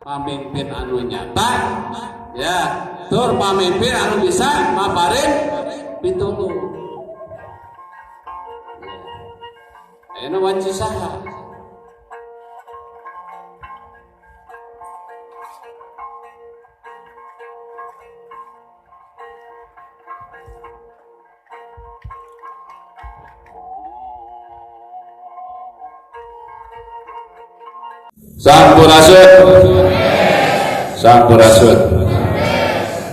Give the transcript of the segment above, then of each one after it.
pamimpin anu nyata ya, tur pamimpin anu bisa maparin pitulung. Ayeuna wanci saha? Sampurasun.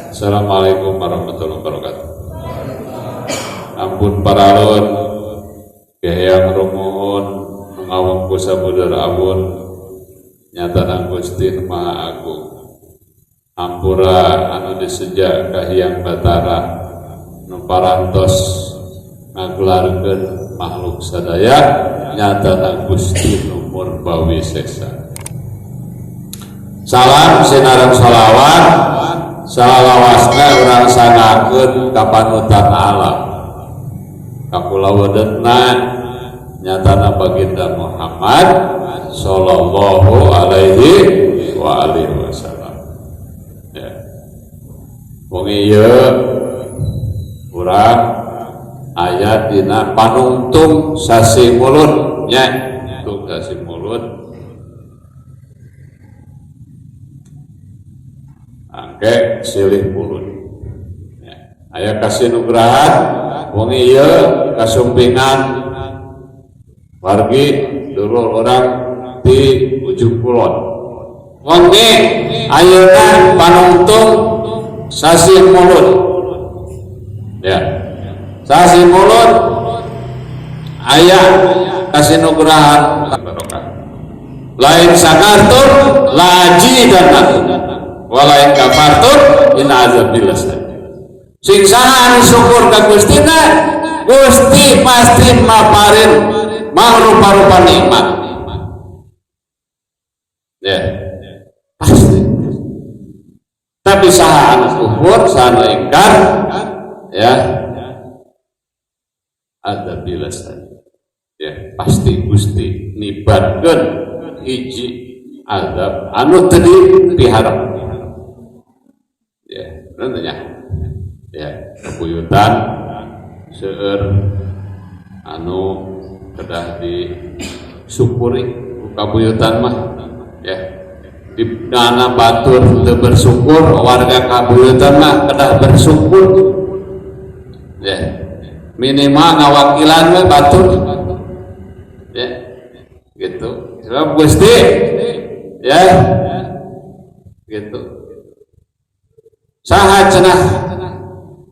Assalamualaikum warahmatullahi wabarakatuh. Ampun paralun geheyang rumuhun ngawongku sabudar abun nyatana Gusti Maha Agung. Ampura anu disejak kahiyang batara nu parantos ngagelarkeun makhluk sadaya nyatana Gusti Numur Bawi Seksa. Salam sinareng sholawat salawasna urang sangakeun ka panutan alam kapulawedeutna nyatana baginda Muhammad sallallahu alaihi wa alihi wasallam. Ya. Wong ieu urang aya dina panungtung sasi mulut nya, tung sasi mulut angke silih mulut ya. Aya kasih nugrahan wong ieu kasumpingan wargi dulur orang di ujung kulon wong ayeuna panungtung sasi mulut ya, sasi mulut aya kasih nugrahan lain sakartur laji dan walain kafartur in azabillah. Siksaan syukur ka Gustina, Gusti pasti maparin mangrupa-rupa nikmat. Ya, pasti. Tapi saha anu kufur, saha anu ingkar, ya, azabillah. Ya, pasti Gusti nibatkeun hiji azab anu teu diharap. Ya, nantinya ya kebuyutan seueur anu kedah disyukuri kabuyutan mah ya di dana batur teu bersyukur warga kabuyutan mah kedah bersyukur ya minimal ngawakilan we batur ya gitu sebab Gusti ya gitu. Saha cenah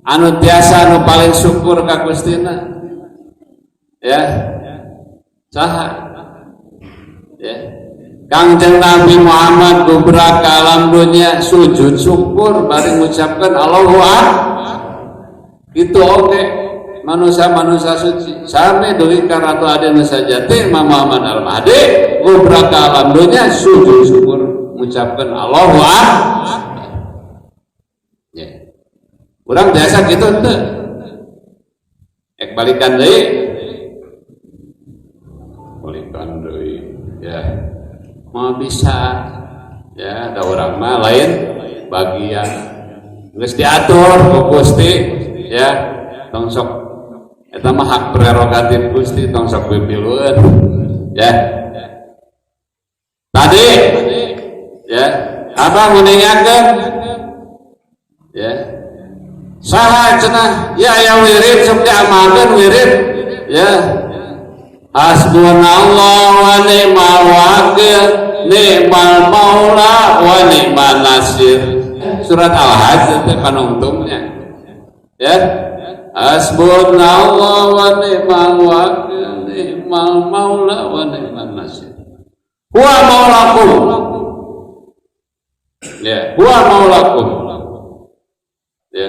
anu tiasa anu paling syukur ka Gustina ya saha ya Kangjeng Nabi Muhammad gubrak ke alam dunia sujud syukur bari ngucapkeun Allahu Akbar gitu oke manusia suci sami deui ka Ratu Adena Sajati Imam Muhammad Al-Mahdi gubrak ke alam dunia sujud syukur ngucapkeun Allahu Akbar. Ya. Urang biasa gitu teu. Balikan deui. Balikan deui. Ya. Mau bisa ya ada urang mah lain bagian geus diatur ku Gusti ya. Tong sok eta mah hak prerogatif Gusti tong sok pipilueun. Ya. Tadi ya, Abang meninggalkan ya saha cenah ya aya wirid sok diamalkeun wirid ya hasbunallahu wa ni'mal wakil ni'mal maula wa ni'man nasir surat Al-Hajj teh panungtungnya ya hasbunallahu wa ni'mal wakil ni'mal maula wa ni'man nasir huwa maulakum ya huwa maulakum ya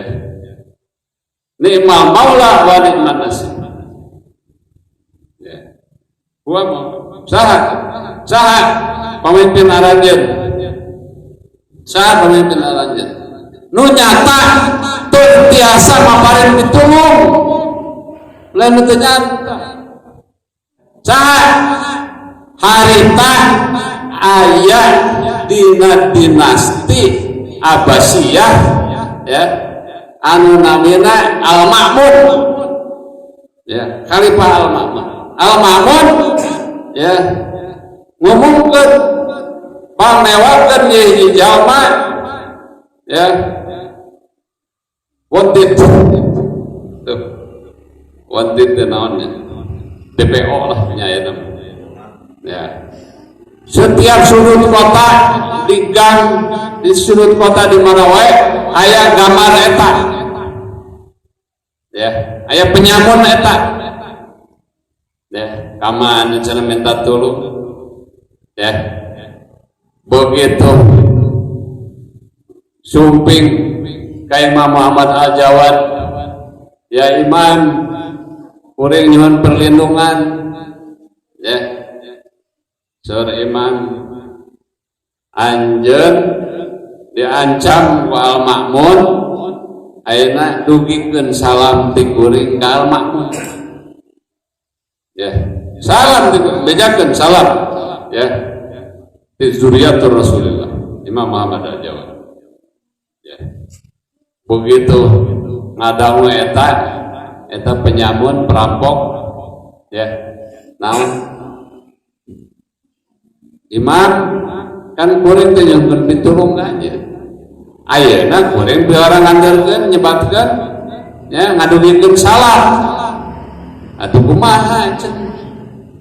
ni'mal maula wa ni'man nasir ya gua mau saha pemimpin aranjeun saha pemimpin aranjeun nu nyata teu tiasa maparin pitulung lain teu nyata saha harita ayah dina dinasti Abbasiyah ya anu namina Al-Ma'mun ya Khalifah Al-Ma'mun ya ngomongkeun pamewakeun hiji jalma ya wanted naonnya DPO lah nyaya ya setiap sudut kota di gang di sudut kota di mana wae aya gambar eta ya aya penyamun eta ya kaman cenah minta tulung ya begitu sumping ka Imam Muhammad Al-Jawad ya Imam kuring nyuhun perlindungan ya saur Imam anjeun diancam ku Al-Ma'mun ayeuna dugikeun salam ti kuring ka Al-Ma'mun ya salam bejakeun salam ya ti zuriyatur Rasulullah Imam Muhammad Al-Jawad ya begitu ngadangu eta penyamun perampok ya naon Imam kan kuring teh nyongkeun pitulung aja ayeuna kuring biara ngandelkeun nyebatkeun ya ngadugikeun salam atuh kumaha cenah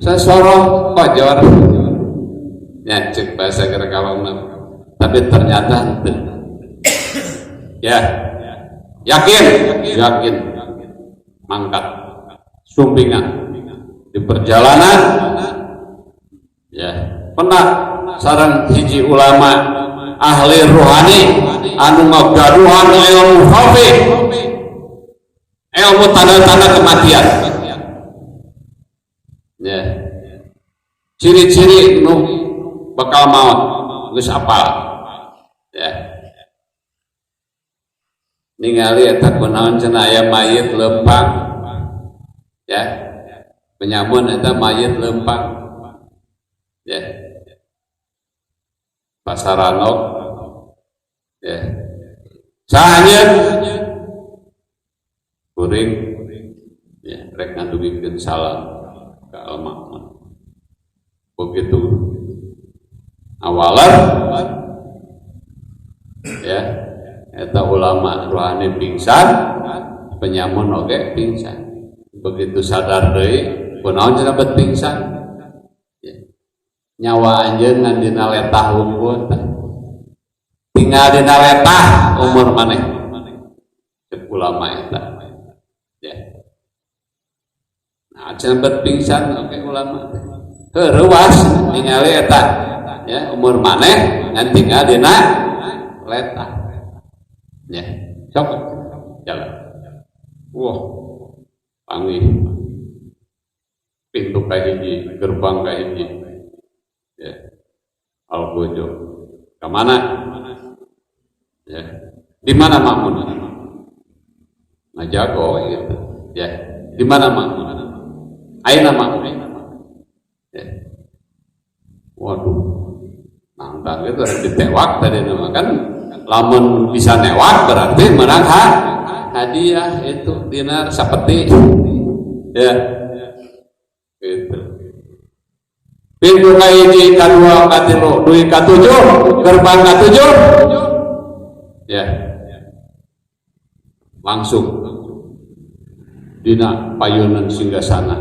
sasoro kojor ya cek bahasa kerekalongna tapi ternyata henteu ya yakin mangkat sumpingan di perjalanan ya pernah sareng hiji ulama ahli rohani anu ngagaduhan ilmu khafi ilmu tanda-tanda kematian ya ciri-ciri nu bakal maut geus apal ya ningali eta kunaon cenah aya mayit lempang ya penyamun eta mayit lempang ya pasaranok ya sahanyeun kuring ya rek ngadugikeun salam ka Al-Ma'mun begitu awalan ya eta ulama rohani pingsan penyamun oge pingsan begitu sadar deui kunaon cenah bet pingsan ya. Nyawa anjeun ngan dina letah unggul tinggal dina letah umur maneh cek ulama eta ya nah cenah bet pingsan oge ulama heurewas ningali eta ya umur maneh ngan tinggal dina letah ya sok jalan wah panggih pintu ka hiji gerbang ka hiji ya Al-Bojo ke mana ya di mana Ma'mun ngajago gitu ya di mana Ma'mun ayeuna Ma'mun ya waduh nantang itu harus ditewak tadi nama kan lamun bisa newak berarti menang hadiah itu dinar sapeti ya gitu pintu kahiji kadua katilu duit katujuh gerbang katujuh ya langsung dina payunan singgasana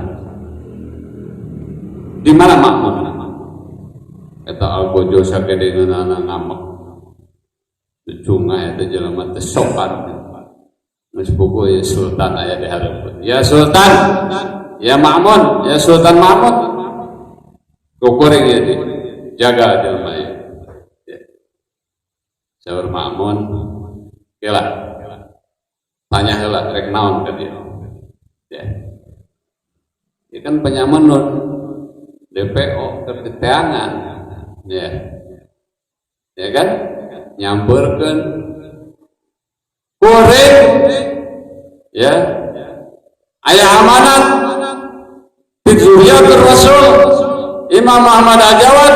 di mana Ma'mun eta Al-Bojo sakedengeunana ngamek cunga eta jelema teh sopan geus bogo ya sultan aya di hareupeun ya sultan ya Ma'mun ya Sultan Ma'mun kukuring ya jaga jelema ya saur Ma'mun kela tanya heula rek naon ka dia ya ieu kan penyamun nun DPO keur diteangan ya kan nyamperkeun kuring ya aya amanat di zuriyatur Rasul Imam Muhammad Al-Jawad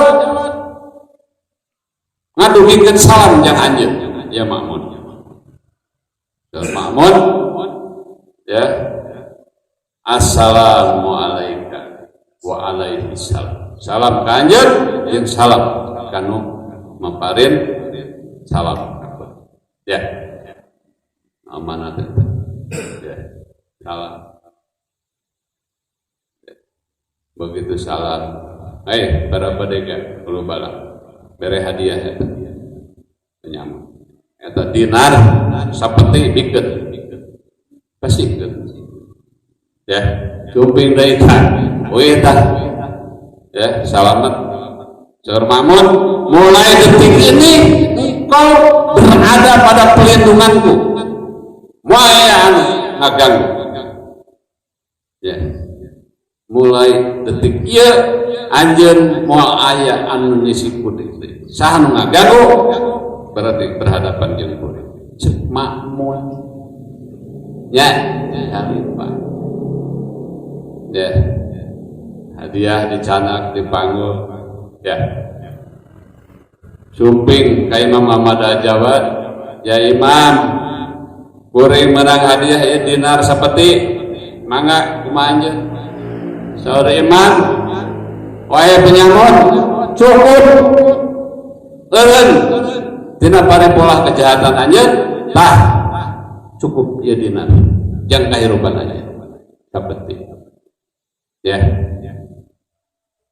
ngadugikeun salam jeung anjeun ya makmun. Makmun ya, assalamualaikum wa alaihissalam, salam ka anjeun jeung salam kanu maparin salam ya amanat ya salam ya. Begitu salam para padega kulo bala bere hadiah ya penyamu eta dinar sapeti bikeun pasikeun ya cumping deui tah we tah ya salamet saur Mamun mulai detik ini engkau berada pada pelindunganku moal ngaganggu ya mulai detik ieu anjeun moal aya anu nisik kudu saha nu ngaganggu berarti berhadapan jeung kudu cek makmun ya haripah ya hadiah dicanak dipanggul ya sumping ka Imam Ahmad Al-Jawad ya Imam kuring menang hadiah ya dinar sapeti mangga kumaha anjeun saur Imam wae penyamun cukup eureun tina parepolah kejahatan anjeun tah cukup ieu dinar jang kahirupan anjeun sapeti ya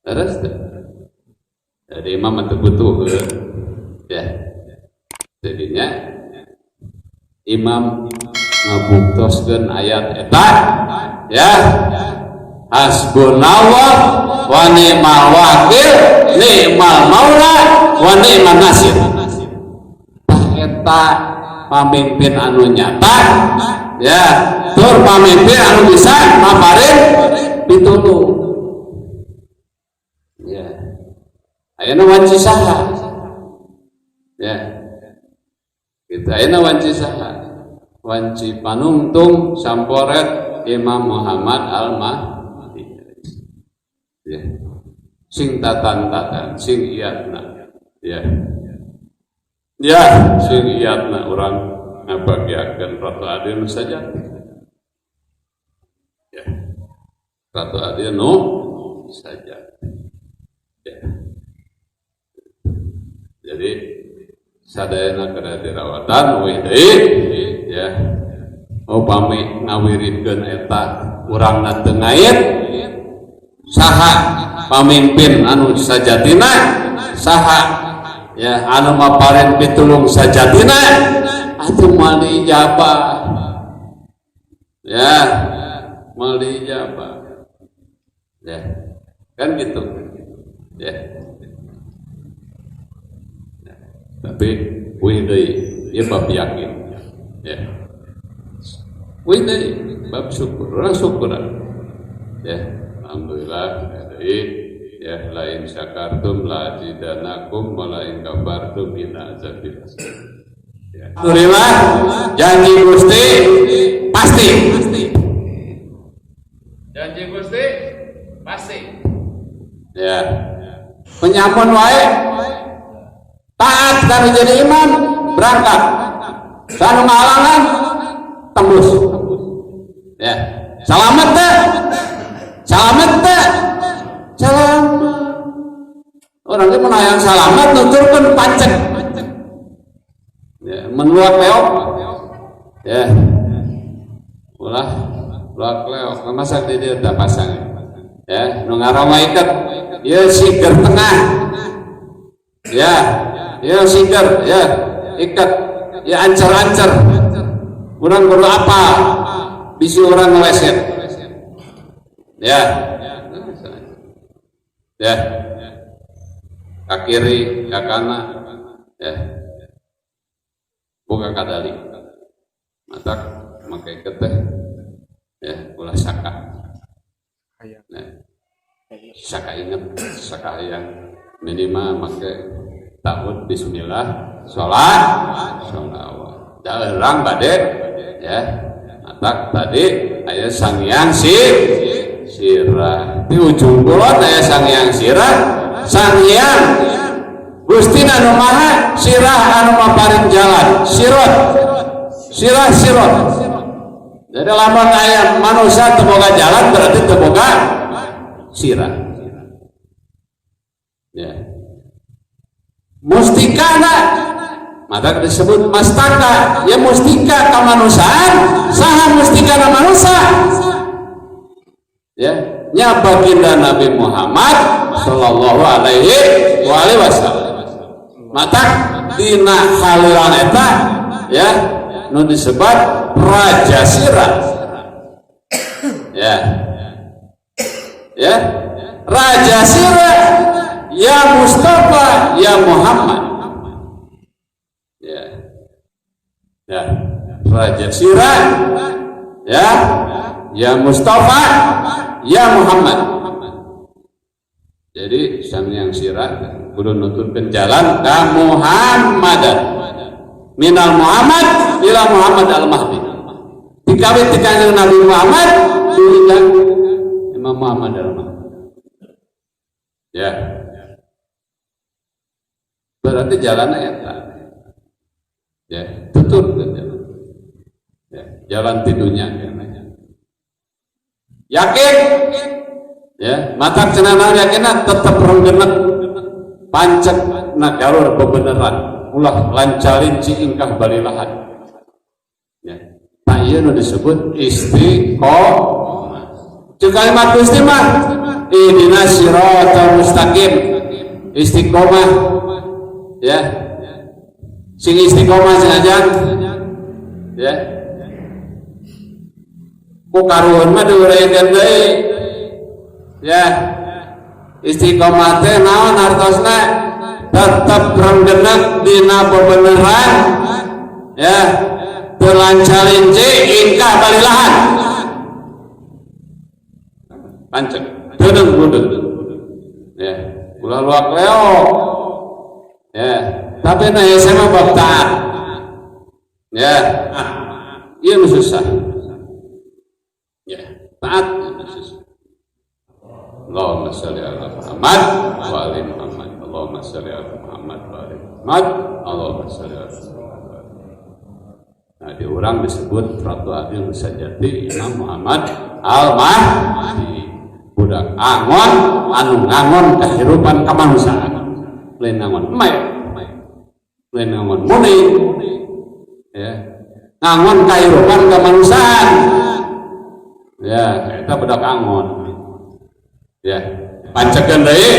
terus jadi Imam itu butuh ya jadinya Imam ngabuktoskeun ayat eta ya hasbunallah wa ni'mal wakil ni'mal maula wa ni'man nasir eta pamimpin anu nyata ya tur pamimpin anu bisa maparin pitulung ya ayeuna wanci saha ya kita ayeuna wanci saha wanci panungtung samporet Imam Muhammad Al-Mahdi ya sing tatan-tatan sing iyatna ya ya sing iyatna urang ngabagiakeun Ratu Adil saja ya Ratu Adil saja ya. Jadi sadayana kada dirawatan we deui ya upami ngawiridkeun eta urangna teu ngaid saha pamimpin anu sajatina saha ya anu maparin pitulung sajatina atuh moal diijabah ya moal diijabah ya kan gitu ya tapi wih deui ieu bab yakin ya wih deui bab syukur urang syukuran ya alhamdulillah deui ya lain syakartum la zidanakum wa la in kafartum inna azabi ya terima janji Gusti pasti janji Gusti pasti ya penyamun wae taat kanu jadi imam berangkat kanu ngalangan tembus ya salamet teh selamat orang itu menayang selamat nuturkeun pancen ya menuak leok ya ulah luak leok masa di dia tak pasang ya nu ngaroma iket ieu siger tengah ya ieu siger ya iket ya ancer-ancer urang kudu apa bisi orang ngeleset ya ya ka kiri ka kanan ya buka kadali matak make keteh ya ulah saka nah, saka inget saka yang minimal make tahun bismillah sholat daerang bade ya matak tadi aya sangyang sirah di ujung kulon aya sangyang sirah sangyang Gustina nu maha sirah anu maparing jalan, sirah. Jadi lamun aya manusia teu boga jalan berarti teu boga sirah. Ya. Mustikana maka disebut mastaka, ya mustika kamanusiaan, saha mustikana manusia. Ya, nya baginda Nabi Muhammad sallallahu alaihi wasallam. Mata dina haliran eta ya nu disebut raja sirah. Ya. Raja sirah ya Mustafa ya Muhammad. Ya. Raja sirah ya Mustafa ya Muhammad. Jadi sami yang sirah kudu nuturkeun jalan ka Muhammadan. Minal Muhammad ila Muhammad al-Mahdi. Dikawin ti kanjeng Nabi Muhammad duhina Imam Muhammad al-Mahdi. Ya. Berarti jalannya eta. Ya, tuturkeun jalan. Ya, jalan ti dunya yakin ya matak cenana yakinna tetep renggenek pancet nagarur bebeneran ulah lancalin ciingkah balilahan ya nah ieu nu disebut istiqomah ceu kalimat Gusti mah ihdinas siratal mustaqim istiqomah ya sing istiqomah saja ya ku karuhun mah diureukeun deui ya istiqomah teh naon artosna tetep renggenek dina bebeneran ya teu lancalincing ingkah balilahan pancet deudeng budeg ya ulah luak leo ya tapi na mah bab taat ya ieu nu susah ya taat Allahumma shalli ala Muhammad wa ali Muhammad Allahumma shalli ala Muhammad wa ali Muhammad Allahumma shalli ala Muhammad. Nah di urang disebut Ratu Adil Sajati Imam Muhammad al-Mahdi budak angon anu ngangon kahirupan kamanusiaan lain ngangon emay lain ngangon muni ya ngangon kahirupan kamanusiaan ya kita budak angon ya pancekeun deui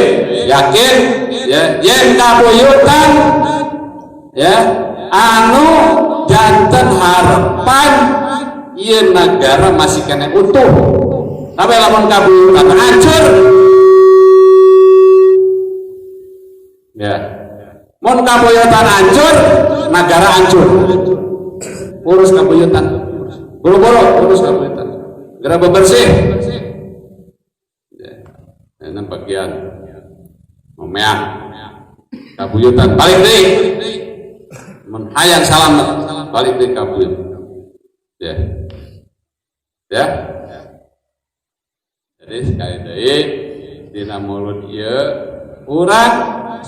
yakin ya yen kabuyutan ya anu janten harapan ieu negara masih kena utuh tapi lamun kabuyutan hancur ya mun kabuyutan hancur negara hancur urus kabuyutan buru-buru urus kabuyutan geura bebersih ini bagian memeang kabuyutan balik deh menghayang salam balik deh kabuyut ya jadi sekali deui dina mulut ieu urang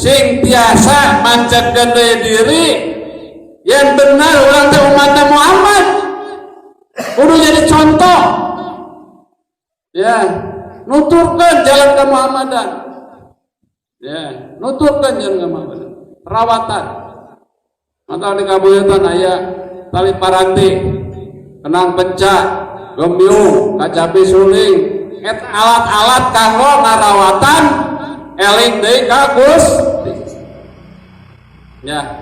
sing biasa mancekeun deui diri yang benar urang teh umat Muhammad kudu jadi contoh ya nuturkan jalan kemuhammadan ya nuturkan jalan kemuhammadan perawatan atau di kabuyutan aya tali paranti kenang pencak gembyung kacapi suling et alat-alat kanggo ngarawatan eling deui ka Gusti ya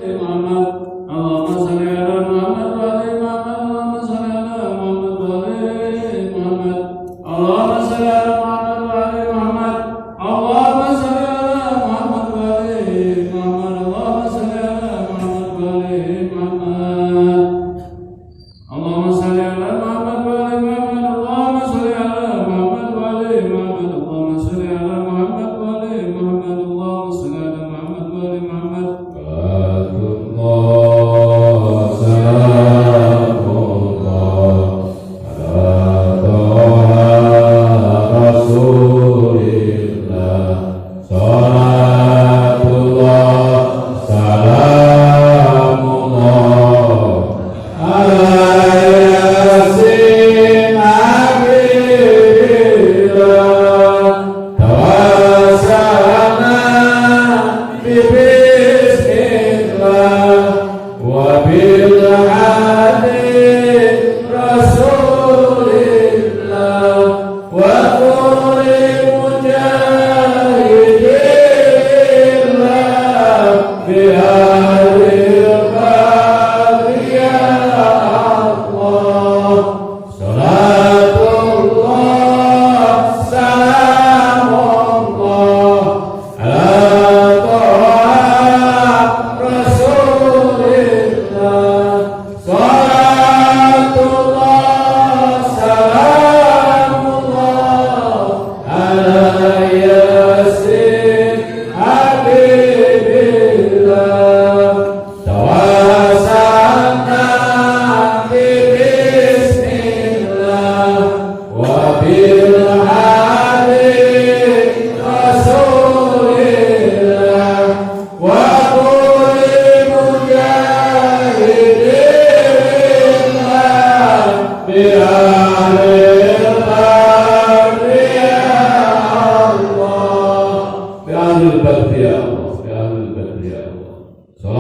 Muhammad Allahumma shalli ala Muhammad wa ali Muhammad Allahumma shalli ala Muhammad wa ali Muhammad Allahumma shalli ala Muhammad wa ali Muhammad Allahumma shalli ala Muhammad wa ali Muhammad Allahumma shalli ala Muhammad wa ali Muhammad Allahumma shalli ala Muhammad wa ali Muhammad Allahumma shalli ala Muhammad wa ali Muhammad Allahumma shalli ala Muhammad wa ali Muhammad Allahumma shalli ala Muhammad wa ali Muhammad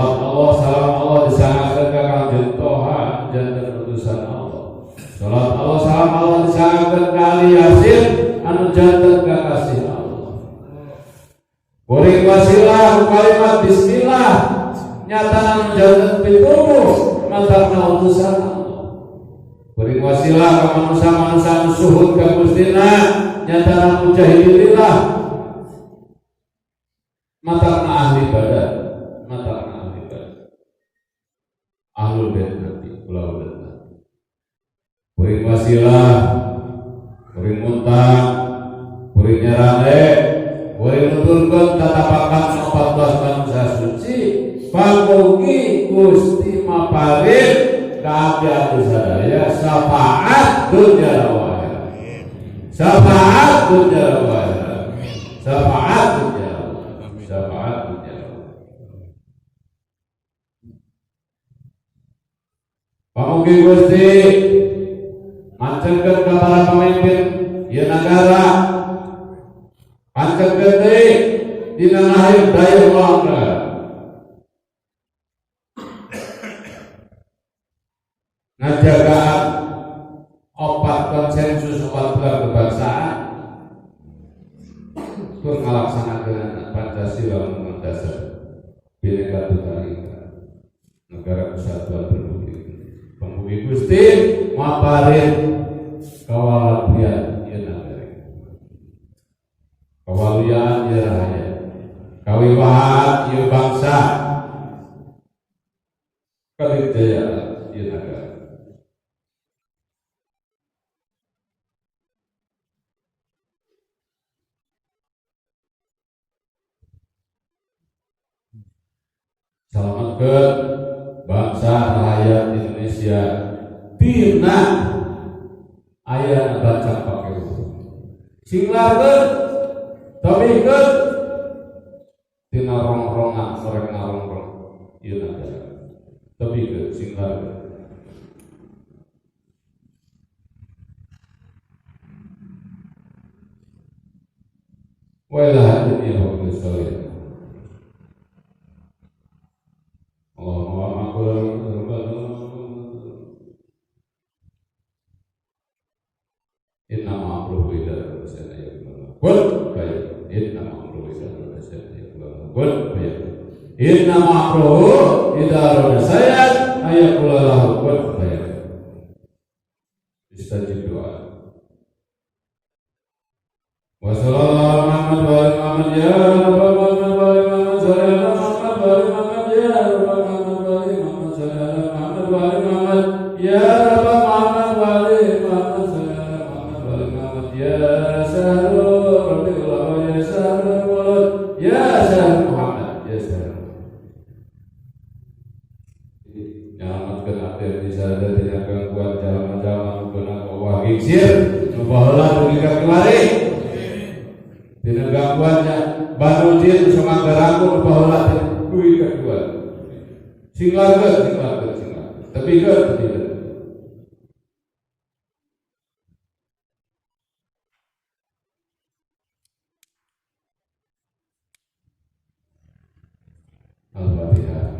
Salat Allah salam Allah disangakeun ka Kangjeng Toha janten utusan Allah. Salat Allah salam Allah disangakeun ka Ali Yasin anu janten kakasih Allah. Kuring wasilah kalimat bismillah nyata anu janten pituduh matarna utusan Allah. Kuring wasilah ka manusia-manusia anu suhud ka Gustina nyata anu mujahidillah matarna ahli badan. Ahlul bait nanti pulau nanti kuring wasilah kuring muntah kuring nyarane kuring nuturkeun tatapakan 14 manusia suci pamugi Gusti maparin ka abdi sadaya syafaat dunya wa akhirat syafaat dunya wa akhirat syafaat dunya syafaat dunya. Pamugi Gusti mancenkeun ka para pemimpin ieu nagara pancenkeun deui dina lahir daya mangga ngajagaan opat konsensus opat pilar kebangsaan tur ngalaksanakeun Pancasila undang dasar Bhinneka Tunggal Ika negara kesatuan republik. Pamugi Gusti maparin kawalabrian ieu nagari. Kawaluyan ieu rahaya. Kawiwahan ieu bangsa. Kadijayaan ieu nagari. Salametkeun bangsa rakyat Indonesia tina aya baca pake singlarkeun tabikeun tina rong-rongan sorek ngarong-rong ieu nagara tabikeun singlarkeun wala dunya wa salih. Inna ma'amruhu idza arada shay'an ayyaqula qul fayakun. Inna ma'amruhu idza arada shay'an ayyaqula qul fayakun. Inna ma'amruhu idza arada shay'an ayyaqula lahu qul fayakun. Istajib doa. Wa sallallahu Muhammad wa ali Muhammad ya rabbal Muhammad wa ali Muhammad sallallahu Muhammad wa ali Muhammad ya rabbal Muhammad wa ali Muhammad sallallahu Muhammad wa ali Muhammad ya rabbal Muhammad wa ali Muhammad ya sahrul rabbul ya sahrul ya sahrul Muhammad ya sahrul. Nyelamatkeun abdi di sada tina gangguan jalan-jalan beunang Allah gingsir nu baheula dugi ka kiwari tina gangguannya Banu Jin sumanggarangku nu baheula dugi ka kiwari singlarkeun tepikeun Al-Fatihah.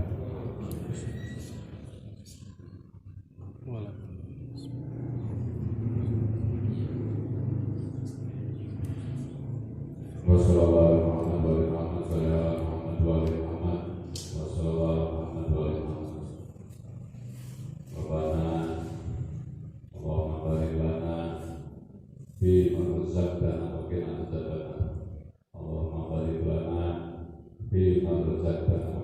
Wassalamualaikum warahmatullahi wabarakatuh.